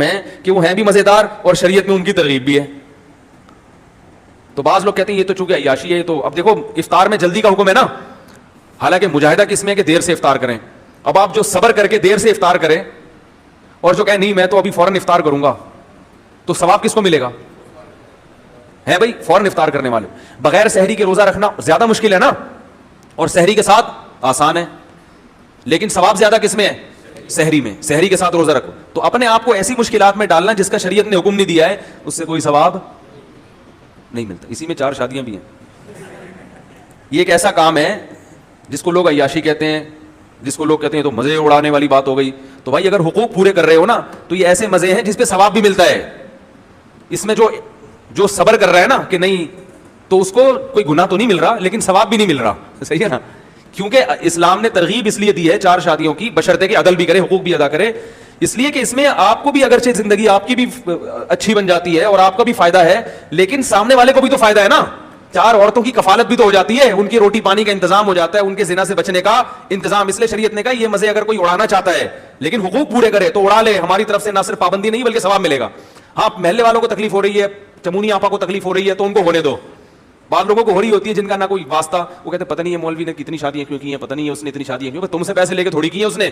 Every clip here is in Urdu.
ہیں کہ وہ ہیں بھی مزیدار اور شریعت میں ان کی ترغیب بھی ہے. تو بعض لوگ کہتے ہیں یہ تو چونکہ عیاشی ہے. تو اب دیکھو افطار میں جلدی کا حکم ہے نا, حالانکہ مجاہدہ کس میں ہے کہ دیر سے افطار کریں. اب آپ جو صبر کر کے دیر سے افطار کریں اور جو کہیں نہیں میں تو ابھی فوراً افطار کروں گا, تو ثواب کس کو ملے گا؟ ہے بھائی فوراً افطار کرنے والے. بغیر سحری کے روزہ رکھنا زیادہ مشکل ہے نا, اور سحری کے ساتھ آسان ہے, لیکن ثواب زیادہ کس میں ہے؟ سحری میں. سحری کے ساتھ روزہ رکھو تو اپنے آپ کو ایسی مشکلات میں ڈالنا جس کا شریعت نے حکم نہیں دیا ہے, اس سے کوئی ثواب نہیں ملتا. اسی میں 4 شادیاں بھی ہیں. یہ ایک ایسا کام ہے جس کو لوگ عیاشی کہتے ہیں, جس کو لوگ کہتے ہیں تو مزے اڑانے والی بات ہو گئی. تو بھائی اگر حقوق پورے کر رہے ہو نا تو یہ ایسے مزے ہیں جس پہ ثواب بھی ملتا ہے. اس میں جو صبر کر رہا ہے نا کہ نہیں, تو اس کو کوئی گناہ تو نہیں مل رہا لیکن ثواب بھی نہیں مل رہا. صحیح ہے نا, کیونکہ اسلام نے ترغیب اس لیے دی ہے 4 شادیوں کی, بشرطے کہ عدل بھی کرے, حقوق بھی ادا کرے. اس لیے کہ اس میں آپ کو بھی اگرچہ زندگی آپ کی بھی اچھی بن جاتی ہے اور آپ کا بھی فائدہ ہے, لیکن سامنے والے کو بھی تو فائدہ ہے نا. 4 عورتوں کی کفالت بھی تو ہو جاتی ہے, ان کی روٹی پانی کا انتظام ہو جاتا ہے, ان کے زنا سے بچنے کا انتظام. اس لیے شریعت نے کہا یہ مزے اگر کوئی اڑانا چاہتا ہے لیکن حقوق پورے کرے تو اڑا لے, ہماری طرف سے نہ صرف پابندی نہیں بلکہ ثواب ملے گا. ہاں محلے والوں کو تکلیف ہو رہی ہے, چمونی آپا کو تکلیف ہو رہی ہے تو ان کو ہونے دو. بعض لوگوں کو ہو رہی ہوتی ہے جن کا نہ کوئی واسطہ, وہ کہتے ہیں پتہ نہیں ہے مولوی نے کتنی شادیاں کیوں کی ہیں, پتہ نہیں ہے اس نے اتنی شادیاں کیوں. تم سے پیسے لے کے تھوڑی کی ہیں اس نے.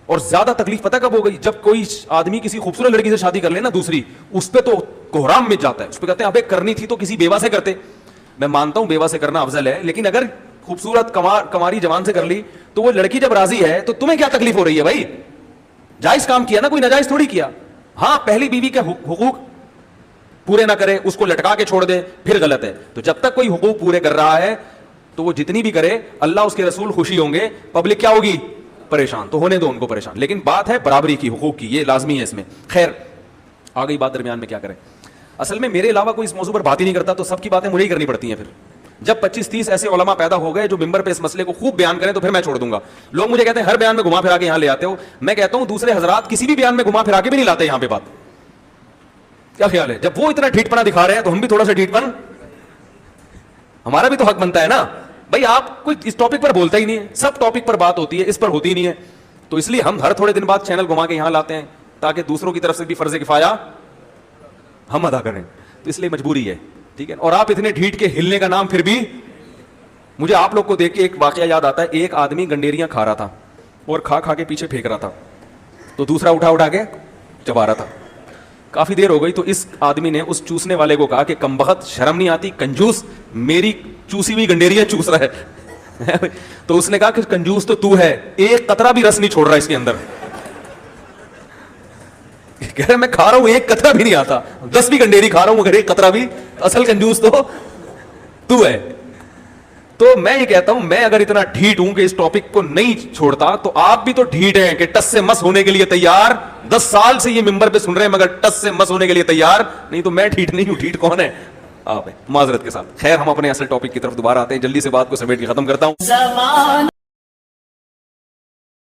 اور زیادہ تکلیف پتہ کب ہو گئی, جب کوئی آدمی کسی خوبصورت لڑکی سے شادی کر لے نا دوسری, اس پہ تو کوہرام مچ جاتا ہے. اس پہ کہتے ہیں ابے کرنی تھی تو کسی بیوہ سے کرتے. میں مانتا ہوں بیوہ سے کرنا افضل ہے, لیکن اگر خوبصورت کماری جوان سے کر لی تو وہ لڑکی جب راضی ہے تو تمہیں کیا تکلیف ہو رہی ہے بھائی؟ جائز کام کیا نا, کوئی ناجائز تھوڑی کیا. ہاں پہلی بیوی کے حقوق پورے نہ کرے, اس کو لٹکا کے چھوڑ دے, پھر غلط ہے. تو جب تک کوئی حقوق پورے کر رہا ہے تو وہ جتنی بھی کرے, اللہ اس کے رسول خوشی ہوں گے, پبلک کیا ہوگی؟ پریشان. تو ہونے دو ان کو پریشان, لیکن بات ہے برابری کی, حقوق کی, یہ لازمی ہے اس میں. خیر آ گئی بات درمیان میں کیا کریں. اصل میں میرے علاوہ کوئی اس موضوع پر بات ہی نہیں کرتا, تو سب کی باتیں مجھے ہی کرنی پڑتی ہیں. پھر جب 25-30 ایسے علماء پیدا ہو گئے جو ممبر پہ اس مسئلے کو خوب بیان کریں تو پھر میں چھوڑ دوں گا. لوگ مجھے کہتے ہیں ہر بیان میں گھما پھرا کے یہاں لے آتے ہو. میں کہتا ہوں دوسرے حضرات کسی بھی بیان میں گھما پھرا کے بھی نہیں لاتے یہاں پہ بات. کیا خیال ہے؟ جب وہ اتنا ڈھیٹ پنا دکھا رہے ہیں تو ہم بھی تھوڑا سا ڈھیٹ پن, ہمارا بھی تو حق بنتا ہے نا بھائی. آپ کوئی اس ٹاپک پر بولتا ہی نہیں ہے, سب ٹاپک پر بات ہوتی ہے, اس پر ہوتی نہیں ہے. تو اس لیے ہم ہر تھوڑے دن بعد چینل گھما کے یہاں لاتے ہیں تاکہ دوسروں کی طرف سے بھی فرض کفایہ ہم ادا کریں. تو اس لیے مجبوری ہے, ٹھیک ہے. اور آپ اتنے ڈھیٹ کے ہلنے کا نام پھر بھی, مجھے آپ لوگ کو دیکھ کے ایک واقعہ یاد آتا ہے. ایک آدمی گنڈیریاں کھا رہا تھا اور کھا کے پیچھے پھینک رہا تھا, تو دوسرا اٹھا کے چبا رہا تھا. کافی دیر ہو گئی تو اس آدمی نے اس چوسنے والے کو کہا کہ کمبخت, شرم نہیں آتی, کنجوس, میری چوسی ہوئی گنڈیریاں چوس رہا ہے. تو اس نے کہا کہ کنجوس تو ہے, ایک قطرہ بھی رس نہیں چھوڑ رہا اس کے اندر. کہہ رہا میں کھا رہا ہوں ایک قطرہ بھی نہیں آتا, 10 بھی گنڈیری کھا رہا ہوں مگر ایک قطرہ بھی, اصل کنجوس تو ہے. تو میں یہ کہتا ہوں میں اگر اتنا ڈھیٹ ہوں کہ اس ٹاپک کو نہیں چھوڑتا, تو آپ بھی تو ڈھیٹ ہیں کہ ٹس سے مس ہونے کے لیے تیار. 10 سال سے یہ ممبر پہ سن رہے ہیں مگر ٹس سے مس ہونے کے لیے تیار نہیں. تو میں ڈھیٹ نہیں ہوں, ڈھیٹ کون ہے؟ آپ ہیں, معذرت کے ساتھ. خیر ہم اپنے اصل ٹاپک کی طرف دوبارہ آتے ہیں, جلدی سے بات کو سمیٹ کے ختم کرتا ہوں.